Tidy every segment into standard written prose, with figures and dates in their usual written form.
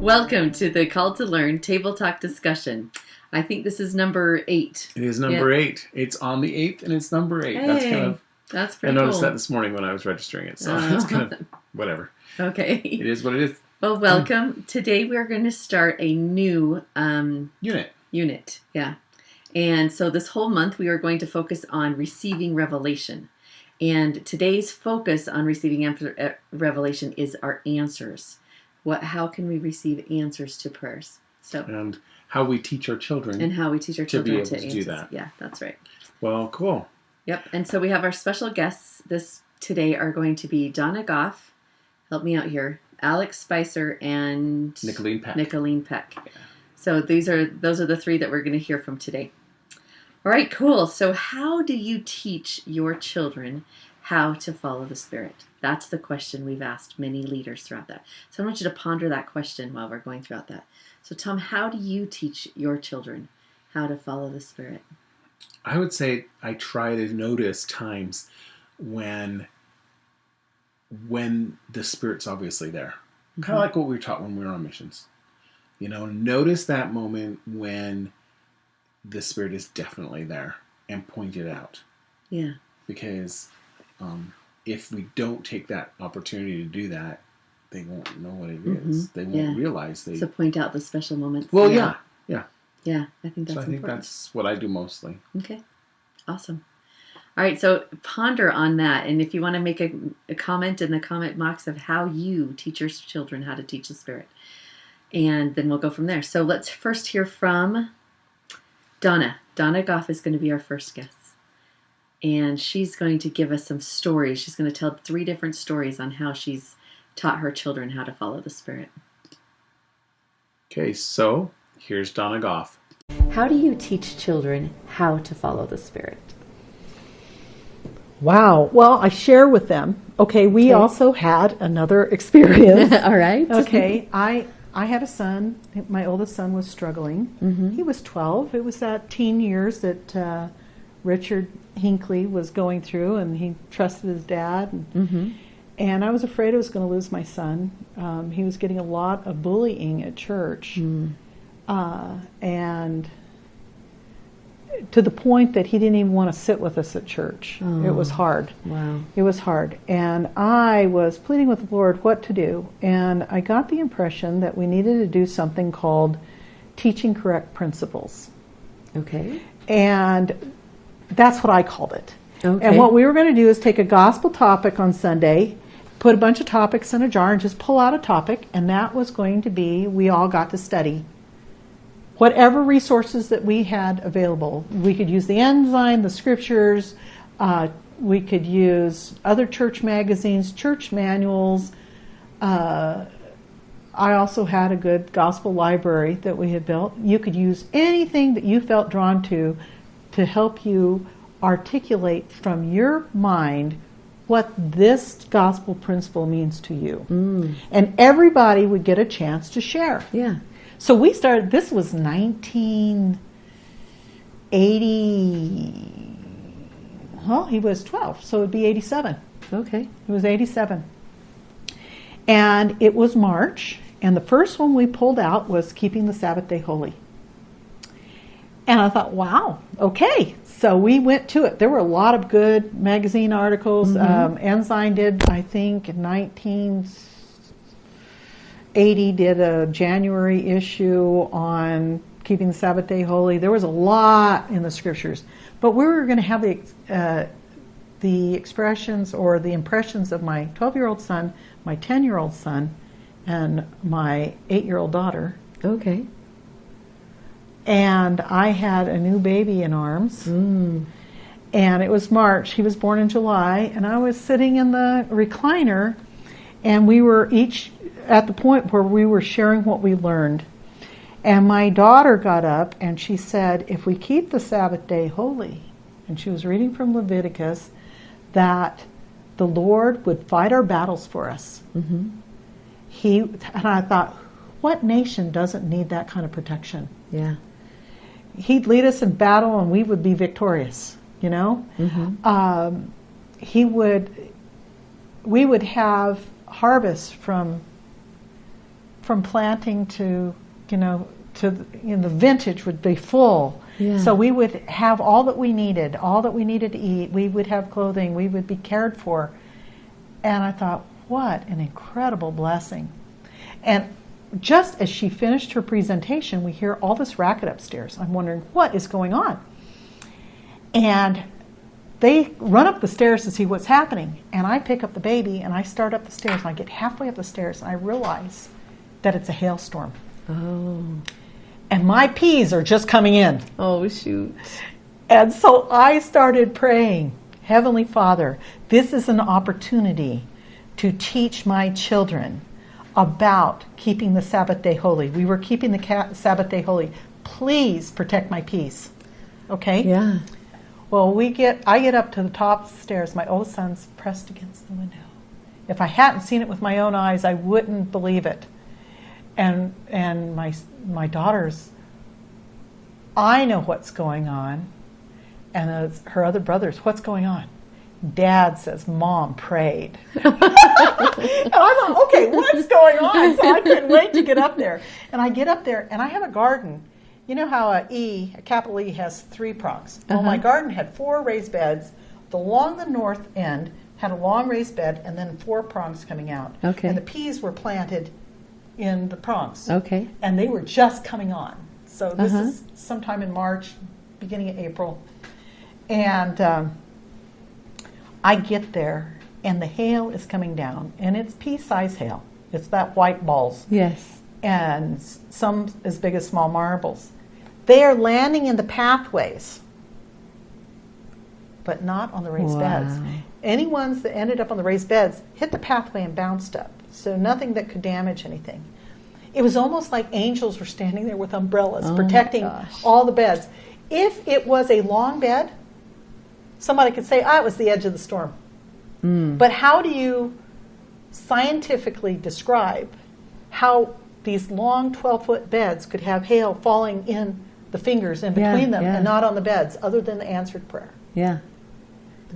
Welcome to the Call to Learn Table Talk discussion. I think this is number 8. It is number 8. It's on the 8th and it's number 8. Hey, that's pretty cool. I noticed cool. that this morning when I was registering it, so it's kind of whatever. Okay. It is what it is. Well, welcome. Today we are going to start a new unit. Yeah. And so this whole month we are going to focus on receiving revelation. And today's focus on receiving revelation is our answers. How can we receive answers to prayers? And how we teach our children. And how we teach our children to do that. Yeah, that's right. Well, cool. Yep. And so we have our special guests today are going to be Donna Goff. Help me out here. Alex Spicer and Nicolene Peck. Yeah. So those are the 3 that we're going to hear from today. All right, cool. So how do you teach your children how to follow the Spirit? That's the question we've asked many leaders throughout that. So I want you to ponder that question while we're going throughout that. So Tom, how do you teach your children how to follow the Spirit? I would say I try to notice times when the Spirit's obviously there. Mm-hmm. Kind of like what we were taught when we were on missions. Notice that moment when the Spirit is definitely there and point it out. Yeah. Because if we don't take that opportunity to do that, they won't know what it is. They won't realize So point out the special moments. Well, yeah. Yeah, I think that's important. I think that's what I do mostly. Okay, awesome. All right, so ponder on that. And if you want to make a comment in the comment box of how you teach your children how to teach the Spirit. And then we'll go from there. So let's first hear from Donna. Donna Goff is going to be our first guest. And she's going to give us some stories. She's going to tell 3 different stories on how she's taught her children how to follow the Spirit. Okay, so here's Donna Goff. How do you teach children how to follow the Spirit? Wow. Well, I share with them. Okay, we also had another experience. All right. Okay, I had a son. My oldest son was struggling. Mm-hmm. He was 12. It was that teen years that Richard Hinckley was going through, and he trusted his dad. And I was afraid I was going to lose my son. He was getting a lot of bullying at church. And to the point that he didn't even want to sit with us at church. Oh, it was hard. Wow. It was hard. And I was pleading with the Lord what to do. And I got the impression that we needed to do something called teaching correct principles. Okay. And that's what I called it. Okay. And what we were going to do is take a gospel topic on Sunday, put a bunch of topics in a jar, and just pull out a topic. And that was going to be, we all got to study whatever resources that we had available. We could use the Ensign, the scriptures, we could use other church magazines, church manuals. I also had a good gospel library that we had built. You could use anything that you felt drawn to help you articulate from your mind what this gospel principle means to you. And everybody would get a chance to share. Yeah. So we started, this was 1980, well, he was 12, so it would be 87. Okay. It was 87. And it was March, and the first one we pulled out was Keeping the Sabbath Day Holy. And I thought, wow, okay. So we went to it. There were a lot of good magazine articles. Ensign did, I think, in 1980 did a January issue on keeping the Sabbath day holy. There was a lot in the scriptures. But we were going to have the expressions or the impressions of my 12-year-old son, my 10-year-old son, and my 8-year-old daughter. Okay. And I had a new baby in arms. And it was March. He was born in July. And I was sitting in the recliner, and we were each at the point where we were sharing what we learned. And my daughter got up and she said, if we keep the Sabbath day holy, and she was reading from Leviticus, that the Lord would fight our battles for us. And I thought, what nation doesn't need that kind of protection? Yeah. He'd lead us in battle and we would be victorious, you know? We would have harvest from from planting to, the vintage would be full. Yeah. So we would have all that we needed to eat. We would have clothing. We would be cared for. And I thought, what an incredible blessing. And just as she finished her presentation, we hear all this racket upstairs. I'm wondering, what is going on? And they run up the stairs to see what's happening. And I pick up the baby and I start up the stairs. And I get halfway up the stairs and I realize that it's a hailstorm. Oh. And my peas are just coming in. Oh, shoot. And so I started praying, Heavenly Father, this is an opportunity to teach my children about keeping the Sabbath day holy. We were keeping the Sabbath day holy. Please protect my peace. Okay? Yeah. Well, I get up to the top of the stairs. My oldest son's pressed against the window. If I hadn't seen it with my own eyes, I wouldn't believe it. And my daughters, I know what's going on. And her other brothers, what's going on? Dad says, Mom prayed. And I thought, okay, what's going on? So I couldn't wait to get up there. And I get up there, and I have a garden. You know how a capital E has 3 prongs? Well, my garden had 4 raised beds. Along the north end had a long raised bed, and then 4 prongs coming out. Okay. And the peas were planted in the prongs. Okay. And they were just coming on. So this is sometime in March, beginning of April. And I get there, and the hail is coming down, and it's pea-size hail. It's that white balls. Yes. And some as big as small marbles. They are landing in the pathways, but not on the raised beds. Any ones that ended up on the raised beds hit the pathway and bounced up. So nothing that could damage anything. It was almost like angels were standing there with umbrellas protecting all the beds. If it was a long bed, somebody could say, it was the edge of the storm. But how do you scientifically describe how these long 12-foot beds could have hail falling in the fingers in between them and not on the beds, other than the answered prayer? Yeah.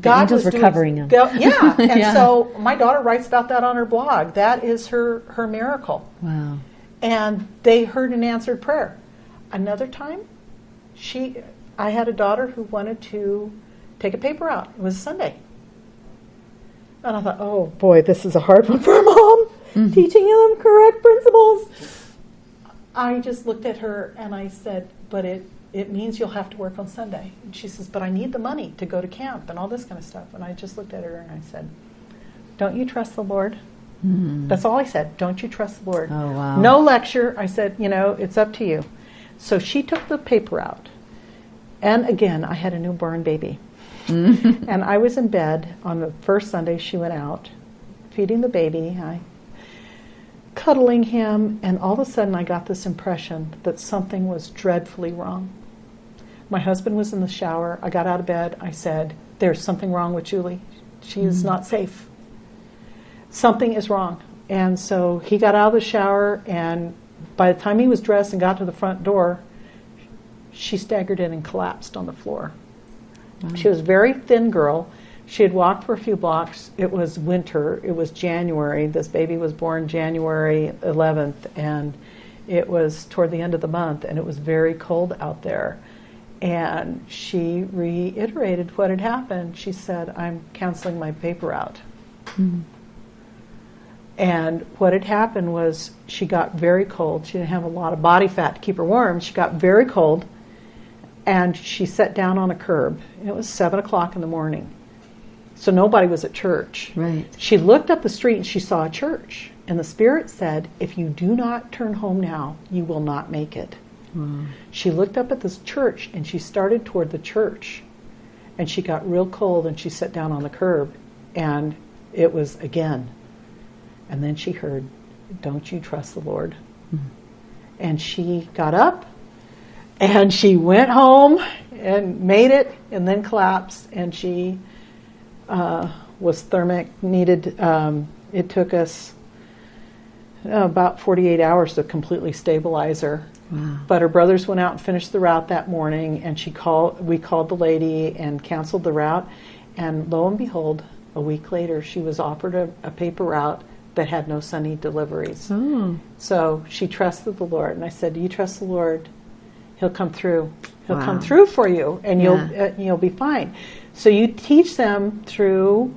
God the angels were covering them. Yeah. And so my daughter writes about that on her blog. That is her miracle. Wow. And they heard an answered prayer. Another time, I had a daughter who wanted to take a paper out. It was Sunday. And I thought, oh boy, this is a hard one for Mom, teaching them correct principles. I just looked at her and I said, but it means you'll have to work on Sunday. And she says, but I need the money to go to camp and all this kind of stuff. And I just looked at her and I said, don't you trust the Lord? That's all I said. Don't you trust the Lord? Oh, wow. No lecture. I said, it's up to you. So she took the paper out. And again, I had a newborn baby. And I was in bed on the first Sunday she went out, feeding the baby, cuddling him, and all of a sudden I got this impression that something was dreadfully wrong. My husband was in the shower. I got out of bed. I said, there's something wrong with Julie. She is not safe. Something is wrong. And so he got out of the shower, and by the time he was dressed and got to the front door, she staggered in and collapsed on the floor. Wow. She was a very thin girl. She had walked for a few blocks. It was winter. It was January. This baby was born January 11th, and it was toward the end of the month, and it was very cold out there. And she reiterated what had happened. She said, I'm canceling my paper out. And what had happened was she got very cold. She didn't have a lot of body fat to keep her warm. She got very cold, and she sat down on a curb. It was 7 o'clock in the morning. So nobody was at church. Right. She looked up the street and she saw a church. And the Spirit said, if you do not turn home now, you will not make it. She looked up at this church and she started toward the church. And she got real cold and she sat down on the curb. And it was again. And then she heard, don't you trust the Lord? And she got up and she went home and made it and then collapsed. And she was thermic, it took us about 48 hours to completely stabilize her. Wow. But her brothers went out and finished the route that morning, and we called the lady and canceled the route. And lo and behold, a week later, she was offered a paper route that had no Sunny deliveries. Oh. So she trusted the Lord. And I said, do you trust the Lord? He'll come through. He'll Wow. come through for you, and you'll be fine. So you teach them through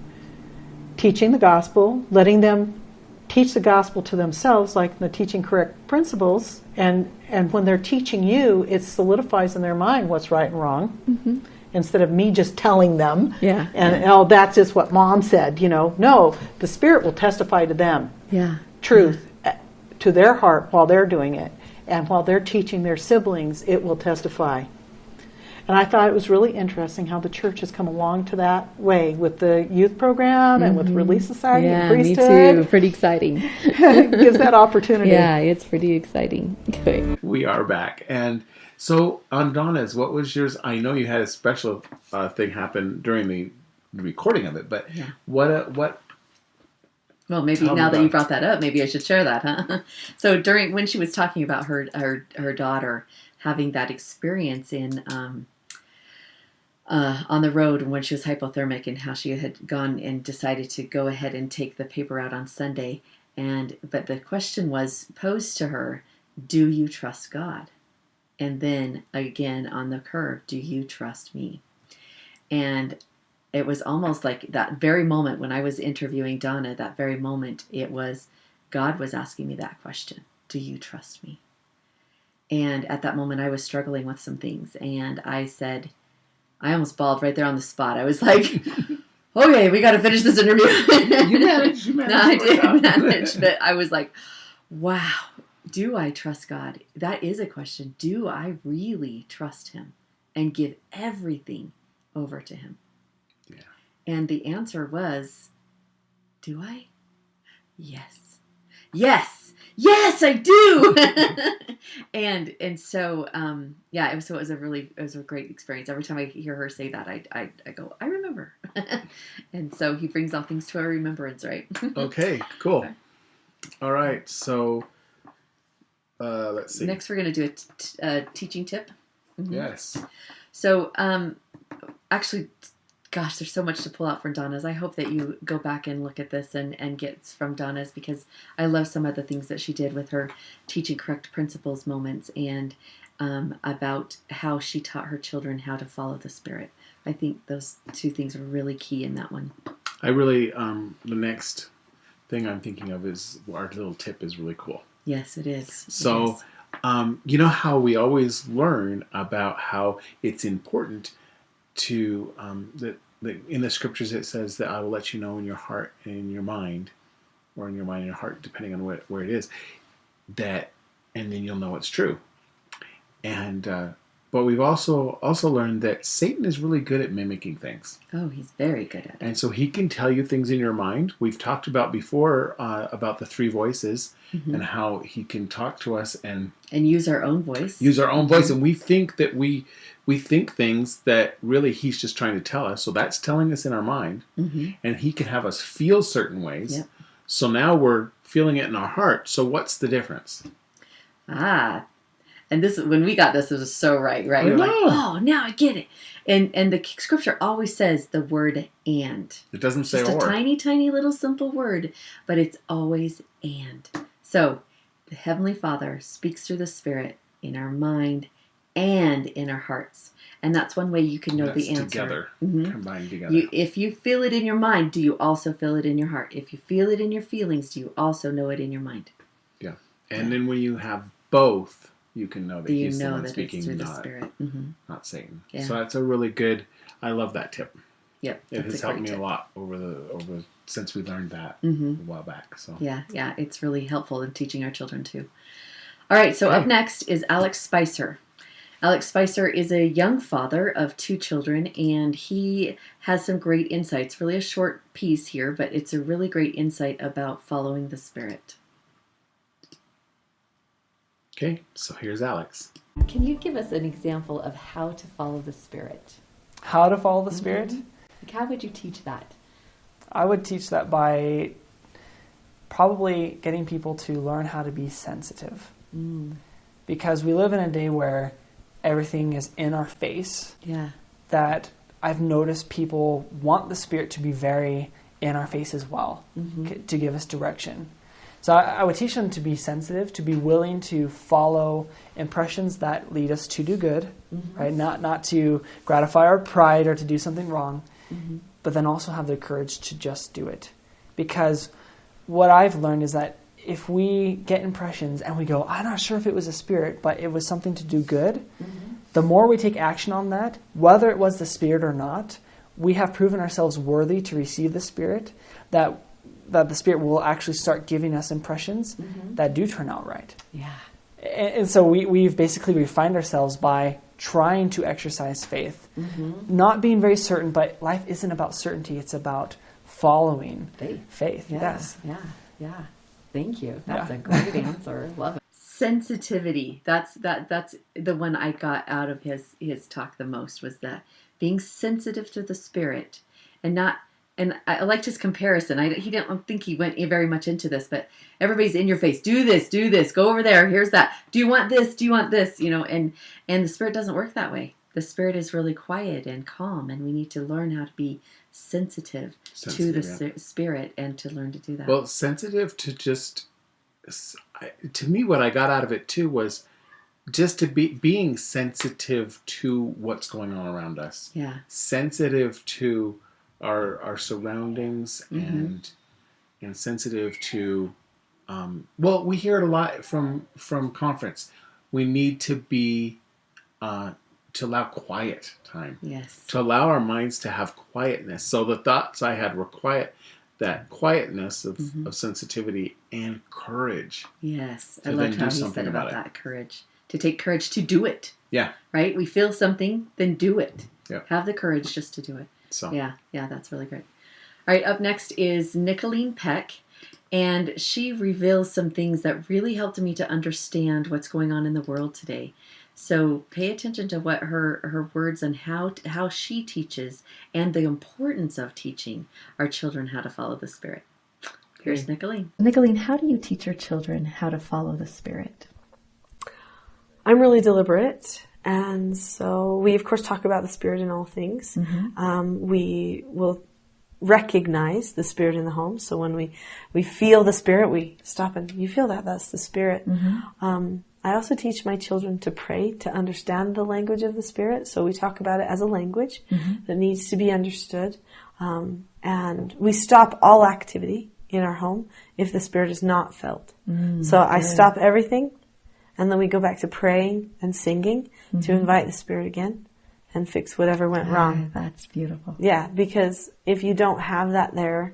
teaching the gospel, letting them teach the gospel to themselves, like the teaching correct principles. And when they're teaching you, it solidifies in their mind what's right and wrong. Mm-hmm. Instead of me just telling them, Yeah. Oh, that's just what Mom said, No, the Spirit will testify to them. Yeah. Truth to their heart while they're doing it. And while they're teaching their siblings, it will testify. And I thought it was really interesting how the church has come along to that way with the youth program and with Relief Society and priesthood. Yeah, me too. Pretty exciting. It gives that opportunity. Yeah, it's pretty exciting. Good. We are back. And so on Donna's, what was yours? I know you had a special thing happen during the recording of it, but what? Well, maybe now that you brought that up, maybe I should share that, huh? So when she was talking about her daughter having that experience in on the road when she was hypothermic, and how she had gone and decided to go ahead and take the paper out on Sunday, but the question was posed to her: do you trust God? And then again on the curve, do you trust me? And it was almost like that very moment when I was interviewing Donna, that very moment, it was God was asking me that question. Do you trust me? And at that moment, I was struggling with some things. And I said, I almost bawled right there on the spot. I was like, okay, we got to finish this interview. You managed. No, I didn't manage. But I was like, wow, do I trust God? That is a question. Do I really trust him and give everything over to him? Yeah. And the answer was, do I? Yes. Yes. Yes, I do. and so it was a great experience. Every time I hear her say that, I go, I remember. And so he brings all things to our remembrance, right? Okay, cool. Okay. All right, so let's see. Next, we're going to do a teaching tip. Mm-hmm. Yes. So actually, gosh, there's so much to pull out from Donna's. I hope that you go back and look at this and get from Donna's, because I love some of the things that she did with her teaching correct principles moments, and about how she taught her children how to follow the Spirit. I think those two things are really key in that one. I really, the next thing I'm thinking of is our little tip is really cool. Yes, it is. So, you know how we always learn about how it's important to, that in the scriptures it says that I will let you know in your heart and in your mind, or in your mind and your heart, depending on where it is, that, and then you'll know it's true. And, but we've also learned that Satan is really good at mimicking things. Oh, he's very good at it. And so he can tell you things in your mind. We've talked about before about the three voices, and how he can talk to us and use our own voice. Use our own voice, and we think that we think things that really he's just trying to tell us. So that's telling us in our mind, and he can have us feel certain ways. Yep. So now we're feeling it in our heart. So what's the difference? And this, when we got this, it was so right? We were like, oh, now I get it. And the scripture always says the word and. It doesn't say just or. Just a tiny, tiny little simple word, but it's always and. So the Heavenly Father speaks through the Spirit in our mind and in our hearts. And that's one way you can know the answer. Together, combined together. If you feel it in your mind, do you also feel it in your heart? If you feel it in your feelings, do you also know it in your mind? Yeah. And then when you have both, you can know that you he's know the one that speaking, it's through the Spirit. Not Satan. Yeah. So that's a really good. I love that tip. Yep, it has helped me a lot over since we learned that a while back. So yeah, it's really helpful in teaching our children too. All right, so up next is Alex Spicer. Alex Spicer is a young father of 2 children, and he has some great insights. Really a short piece here, but it's a really great insight about following the Spirit. Okay, so here's Alex. Can you give us an example of how to follow the Spirit? How to follow the Spirit? Like, how would you teach that? I would teach that by probably getting people to learn how to be sensitive. Because we live in a day where everything is in our face. Yeah. That I've noticed people want the Spirit to be very in our face as well, to give us direction. So I would teach them to be sensitive, to be willing to follow impressions that lead us to do good, right? Not to gratify our pride or to do something wrong, but then also have the courage to just do it. Because what I've learned is that if we get impressions and we go, I'm not sure if it was a spirit, but it was something to do good, the more we take action on that, whether it was the spirit or not, we have proven ourselves worthy to receive the spirit, that the spirit will actually start giving us impressions that do turn out right. Yeah. And so we've basically refined ourselves by trying to exercise faith, not being very certain, but life isn't about certainty, it's about following faith. Yeah. Yes. Yeah. Thank you. That's a great answer. Love it. Sensitivity. That's the one I got out of his talk the most, was that being sensitive to the spirit and not. And I liked his comparison. He didn't think he went very much into this, but everybody's in your face. Do this, go over there. Here's that. Do you want this? Do you want this? And the spirit doesn't work that way. The spirit is really quiet and calm, and we need to learn how to be sensitive to the spirit and to learn to do that. Well, sensitive to to me, what I got out of it too was just to being sensitive to what's going on around us. Yeah. Sensitive to our surroundings and sensitive to we hear it a lot from conference. We need to be to allow quiet time. Yes. To allow our minds to have quietness. So the thoughts I had were quiet, that quietness of sensitivity and courage. Yes. I loved how he said about that courage. To take courage to do it. Yeah. Right? We feel something, then do it. Yeah. Have the courage just to do it. So. Yeah, that's really great. All right, up next is Nicolene Peck, and she reveals some things that really helped me to understand what's going on in the world today. So pay attention to what her words and how she teaches, and the importance of teaching our children how to follow the Spirit. Here's Nicolene. Nicolene, how do you teach your children how to follow the Spirit? I'm really deliberate. And so we, of course, talk about the Spirit in all things. We will recognize the Spirit in the home. So when we feel the Spirit, we stop and you feel that's the Spirit. I also teach my children to pray, to understand the language of the Spirit. So we talk about it as a language that needs to be understood. And we stop all activity in our home if the Spirit is not felt. So I stop everything. And then we go back to praying and singing to invite the Spirit again and fix whatever went wrong. That's beautiful. Yeah, because if you don't have that there,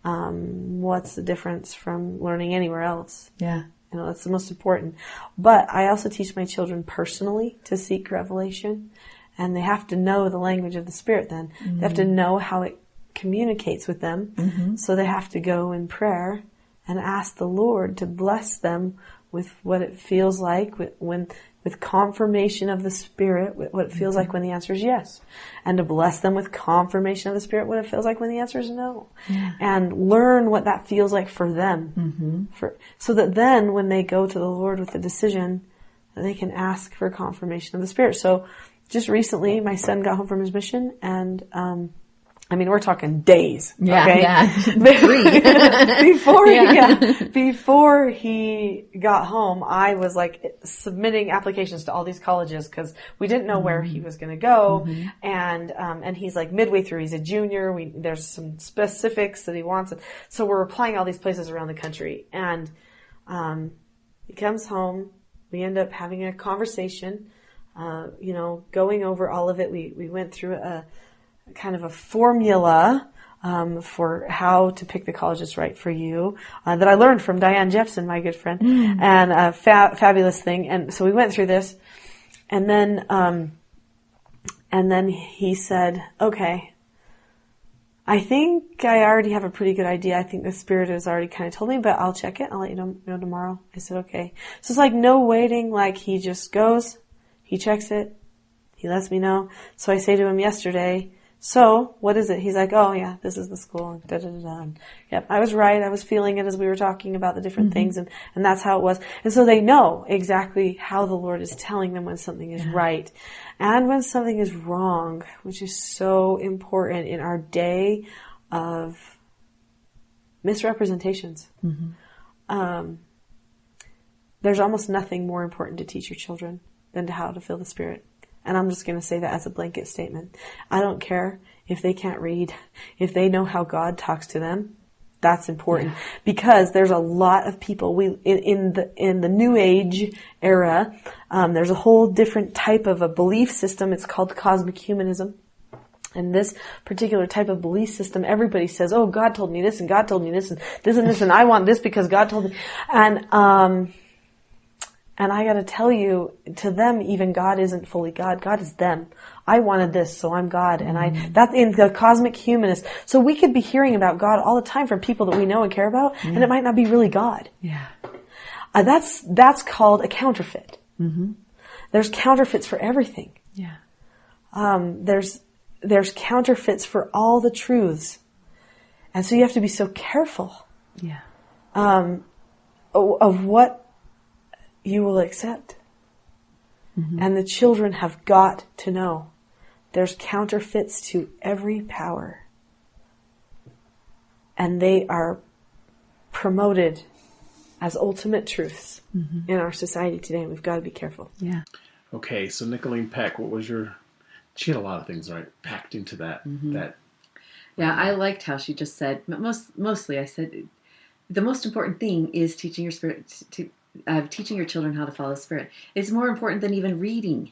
what's the difference from learning anywhere else? Yeah. That's the most important. But I also teach my children personally to seek revelation. And they have to know the language of the Spirit then. They have to know how it communicates with them. So they have to go in prayer and ask the Lord to bless them with what it feels like with confirmation of the Spirit, what it feels like when the answer is yes. And to bless them with confirmation of the Spirit, what it feels like when the answer is no. Yeah. And learn what that feels like for them. So that then when they go to the Lord with a decision, they can ask for confirmation of the Spirit. So just recently, my son got home from his mission and, we're talking days. Yeah, okay? Before he got home, I was submitting applications to all these colleges because we didn't know where he was going to go. And he's midway through. He's a junior. There's some specifics that he wants. So we're applying all these places around the country. And he comes home. We end up having a conversation, going over all of it. We went through a kind of a formula for how to pick the college that's right for you that I learned from Diane Jepson, my good friend, and a fabulous thing. And so we went through this, and then he said, "Okay, I think I already have a pretty good idea. I think the Spirit has already kind of told me, but I'll check it. I'll let you know tomorrow." I said, "Okay." So it's no waiting. He just goes, he checks it, he lets me know. So I say to him yesterday, "So, what is it?" He's like, "Oh yeah, this is the school." Da, da, da, da. And, yep, I was right. I was feeling it as we were talking about the different things, and that's how it was. And so they know exactly how the Lord is telling them when something is right and when something is wrong, which is so important in our day of misrepresentations. There's almost nothing more important to teach your children than to how to feel the Spirit. And I'm just going to say that as a blanket statement. I don't care if they can't read, if they know how God talks to them. That's important because there's a lot of people in the New Age era. There's a whole different type of a belief system. It's called cosmic humanism. And this particular type of belief system, everybody says, "Oh, God told me this, and God told me this, and this, and I want this because God told me." And I got to tell you, to them, even God isn't fully God. God is them. I wanted this, so I'm God. And that's in the cosmic humanist. So we could be hearing about God all the time from people that we know and care about, and it might not be really God. Yeah. That's called a counterfeit. There's counterfeits for everything. Yeah. There's counterfeits for all the truths. And so you have to be so careful. Yeah. Of what you will accept. And the children have got to know there's counterfeits to every power. And they are promoted as ultimate truths in our society today. And we've got to be careful. Yeah. Okay, so Nicolene Peck, what was she had a lot of things, right, packed into that. Yeah, I liked how she just said, mostly I said, the most important thing is teaching your spirit teaching your children how to follow the Spirit. It's more important than even reading.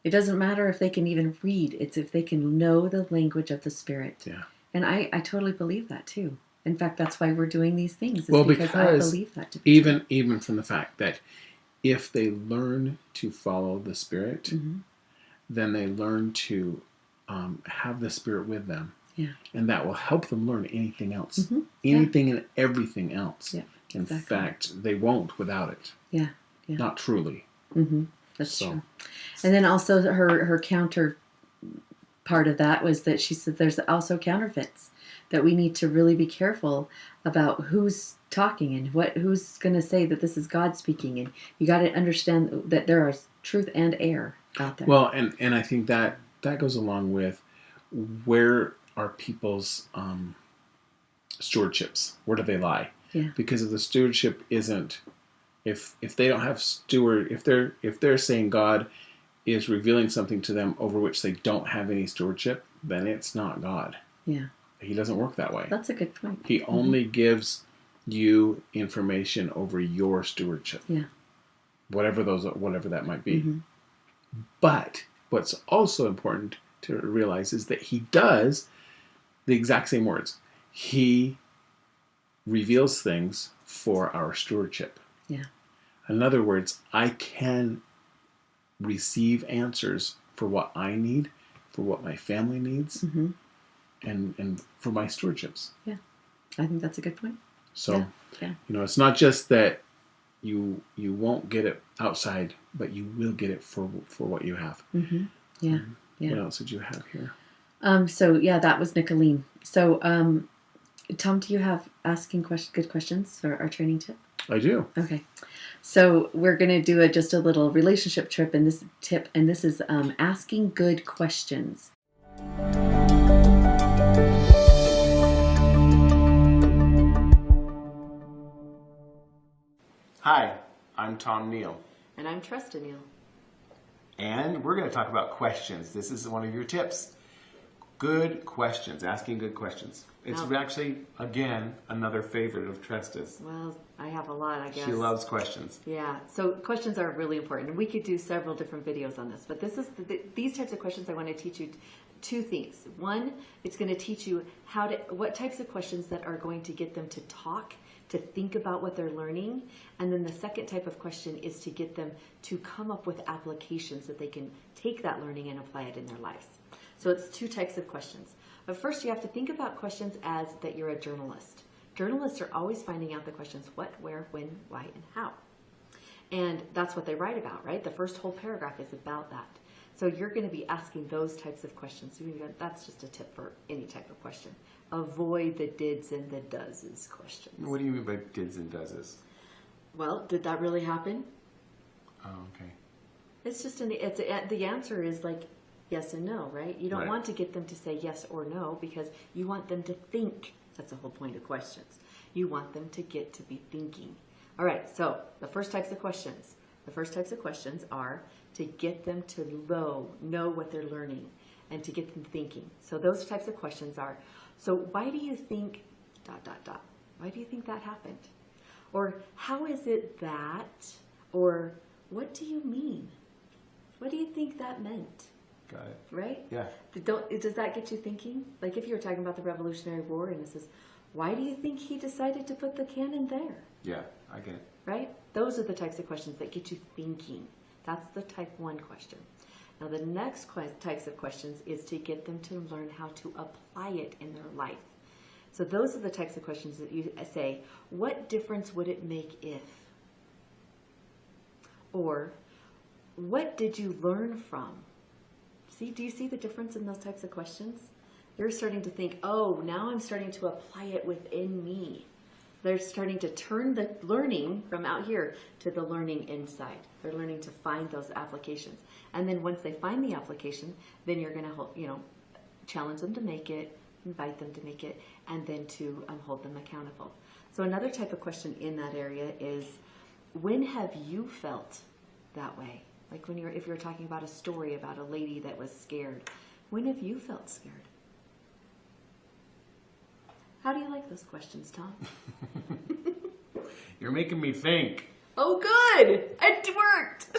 It doesn't matter if they can even read. It's if they can know the language of the Spirit. Yeah. And I totally believe that too. In fact, that's why we're doing these things. Because I believe that to be even from the fact that if they learn to follow the Spirit, then they learn to have the Spirit with them. Yeah. And that will help them learn anything else. Anything and everything else. Yeah. In Exactly. fact, they won't without it. Yeah. Not truly. That's true. And then also her counter part of that was that she said there's also counterfeits, that we need to really be careful about who's talking and who's going to say that this is God speaking. And you got to understand that there are truth and error out there. Well, and I think that goes along with where are people's stewardships? Where do they lie? Yeah. Because if the stewardship isn't, if they don't have if they're saying God is revealing something to them over which they don't have any stewardship, then it's not God. Yeah. He doesn't work that way. That's a good point. He only gives you information over your stewardship. Yeah. Whatever that might be. But what's also important to realize is that he does the exact same words. He reveals things for our stewardship. Yeah. In other words, I can receive answers for what I need, for what my family needs, and for my stewardships. Yeah. I think that's a good point. So, Yeah. it's not just that you won't get it outside, but you will get it for what you have. Yeah. What else did you have here? So that was Nicolene. So, Tom, do you have asking good questions for our training tip? I do. Okay. So we're going to do just a little relationship trip in this tip, and this is asking good questions. Hi, I'm Tom Neal. And I'm Trust Neal. And we're going to talk about questions. This is one of your tips. Good questions, asking good questions. It's actually, again, another favorite of Tresta's. Well, I have a lot, I guess. She loves questions. Yeah, so questions are really important. And we could do several different videos on this. But this is these types of questions I want to teach you two things. One, it's going to teach you what types of questions that are going to get them to talk, to think about what they're learning. And then the second type of question is to get them to come up with applications that they can take that learning and apply it in their lives. So it's two types of questions. But first you have to think about questions as that you're a journalist. Journalists are always finding out the questions what, where, when, why, and how. And that's what they write about, right? The first whole paragraph is about that. So you're going to be asking those types of questions. That's just a tip for any type of question. Avoid the dids and the doeses questions. What do you mean by dids and doeses? Well, did that really happen? Oh, okay. It's just the answer is like yes and no, right? You don't want to get them to say yes or no because you want them to think That's the whole point of questions. You want them to get to be thinking. All right, so the first types of questions. The first types of questions are to get them to know what they're learning and to get them thinking. So those types of questions are, so why do you think ... Why do you think that happened? Or how is it that? Or what do you mean? What do you think that meant? Got it. Right? Yeah. Does that get you thinking? Like if you were talking about the Revolutionary War and it says, why do you think he decided to put the cannon there? Yeah, I get it. Right? Those are the types of questions that get you thinking. That's the type 1 question. Now the next types of questions is to get them to learn how to apply it in their life. So those are the types of questions that you say, what difference would it make if? Or, what did you learn from? Do you see the difference in those types of questions? You're starting to think, oh, now I'm starting to apply it within me. They're starting to turn the learning from out here to the learning inside. They're learning to find those applications. And then once they find the application, then you're going to, challenge them to make it, invite them to make it, and then to hold them accountable. So another type of question in that area is, when have you felt that way? Like if you're talking about a story about a lady that was scared, when have you felt scared? How do you like those questions, Tom? You're making me think. Oh, good! It worked!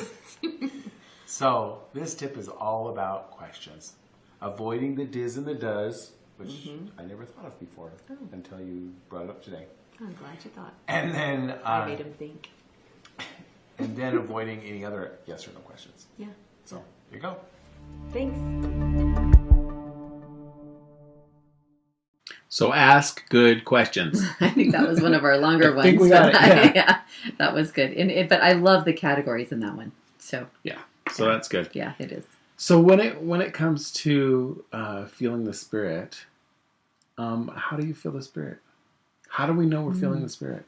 So, this tip is all about questions. Avoiding the does and the does, which I never thought of before until you brought it up today. I'm glad you thought. And then... I made him think. And then avoiding any other yes or no questions. Yeah. So, here you go. Thanks. So ask good questions. I think that was one of our longer ones. I think we got it. Yeah, that was good. But I love the categories in that one. So that's good. Yeah, it is. So when it comes to feeling the Spirit, how do you feel the Spirit? How do we know we're feeling the Spirit?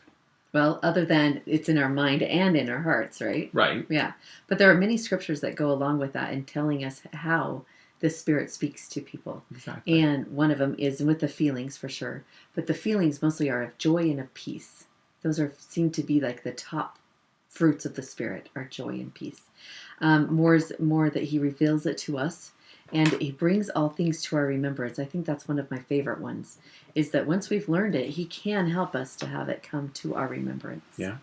Well, other than it's in our mind and in our hearts, right? Right. Yeah. But there are many scriptures that go along with that and telling us how the Spirit speaks to people. Exactly. And one of them is with the feelings, for sure. But the feelings mostly are of joy and of peace. Those seem to be like the top fruits of the Spirit, are joy and peace. More that He reveals it to us, and He brings all things to our remembrance. I think that's one of my favorite ones, is that once we've learned it, He can help us to have it come to our remembrance. Yeah.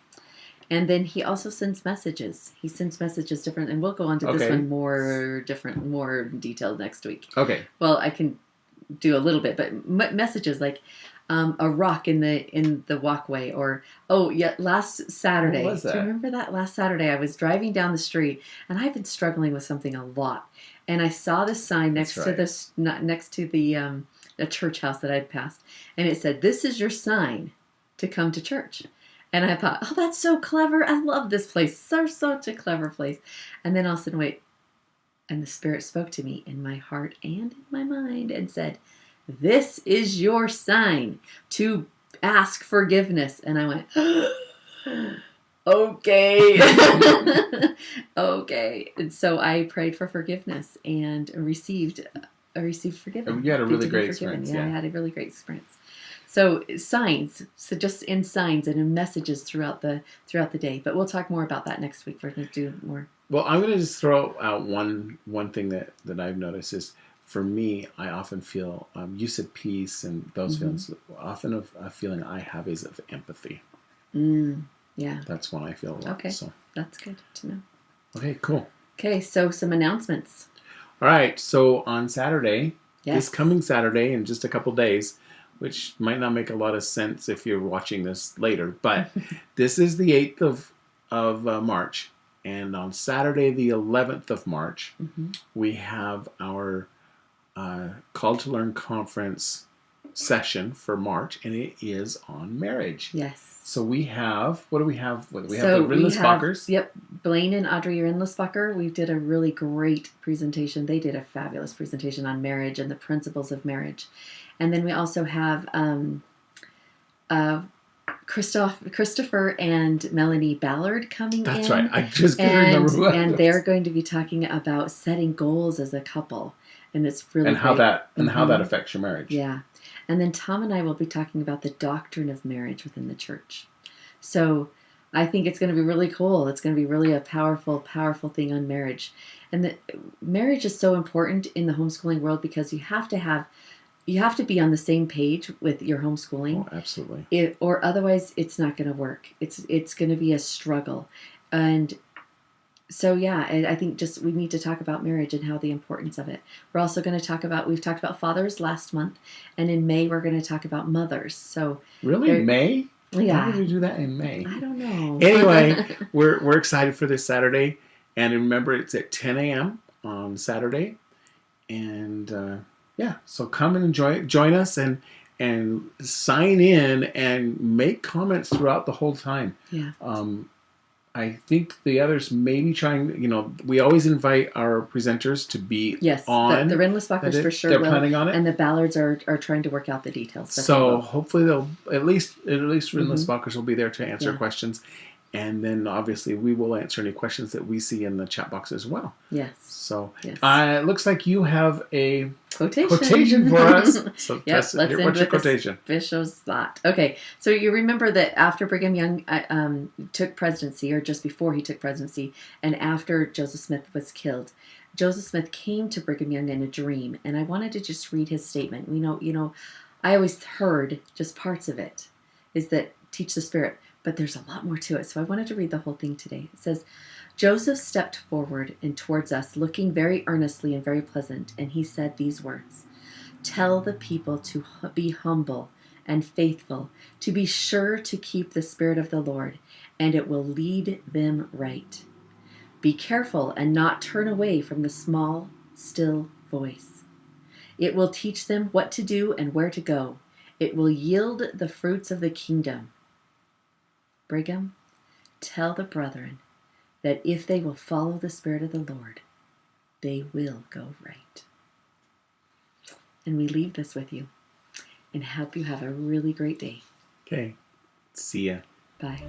And then He also sends messages. He sends messages different, and we'll go on to this one more detailed next week. Okay. Well, I can do a little bit, but messages like a rock in the walkway, or last Saturday. What was that? Do you remember that? Last Saturday, I was driving down the street, and I've been struggling with something a lot, and I saw this sign next to the church house that I'd passed, and it said, "This is your sign to come to church." And I thought, oh, that's so clever. I love this place. Such a clever place. And then all of a sudden, wait. And the Spirit spoke to me in my heart and in my mind and said, "This is your sign to ask forgiveness." And I went, okay. Okay. And so I prayed for forgiveness and received forgiveness. You had a really great experience. Yeah, I had a really great experience. So signs, just in signs and in messages throughout the day. But we'll talk more about that next week. We're going to do more. Well, I'm going to just throw out one thing that I've noticed is, for me, I often feel, you said peace and those feelings. Often a feeling I have is of empathy. Yeah. That's one I feel a lot. Okay, so. That's good to know. Okay, cool. Okay, so some announcements. All right, so on Saturday, this coming Saturday in just a couple days, which might not make a lot of sense if you're watching this later, but this is the 8th of March. And on Saturday, the 11th of March, we have our Call to Learn conference session for March, and it is on marriage. Yes. So we have, what do we have? We have the Rindlisbachers. Yep, Blaine and Audrey Rindlisbacher. We did a really great presentation. They did a fabulous presentation on marriage and the principles of marriage. And then we also have Christopher and Melanie Ballard coming in. That's right. I just couldn't remember who. And they're going to be talking about setting goals as a couple, and it's really how that affects your marriage. Yeah, And then Tom and I will be talking about the doctrine of marriage within the church. So I think it's going to be really cool. It's going to be really a powerful, powerful thing on marriage. And marriage is so important in the homeschooling world because you have to be on the same page with your homeschooling. Oh, absolutely. Or otherwise it's not going to work. It's going to be a struggle. And so, yeah, I think we need to talk about marriage and how the importance of it. We're also going to we've talked about fathers last month, and in May we're going to talk about mothers. So really, May? Yeah. Why did we do that in May? I don't know. Anyway, we're excited for this Saturday, and remember it's at 10 a.m. on Saturday, and so come and join us and sign in and make comments throughout the whole time. Yeah. I think the others may be trying, we always invite our presenters to be on. The Rindlisbachers for sure they're will. planning on it. And the Ballards are trying to work out the details. So hopefully they'll, at least Rindlisbachers will be there to answer questions. And then obviously we will answer any questions that we see in the chat box as well. Yes. So it looks like you have a quotation for us. So let's end what's your with quotation? Official slot. Okay, so you remember that after Brigham Young took presidency, or just before he took presidency, and after Joseph Smith was killed, Joseph Smith came to Brigham Young in a dream, and I wanted to just read his statement. I always heard just parts of it, is that teach the Spirit, but there's a lot more to it. So I wanted to read the whole thing today. It says, Joseph stepped forward and towards us, looking very earnestly and very pleasant, and he said these words, "Tell the people to be humble and faithful, to be sure to keep the Spirit of the Lord, and it will lead them right. Be careful and not turn away from the small, still voice. It will teach them what to do and where to go. It will yield the fruits of the kingdom. Brigham, tell the brethren that if they will follow the Spirit of the Lord, they will go right." And we leave this with you and hope you have a really great day. Okay. See ya. Bye.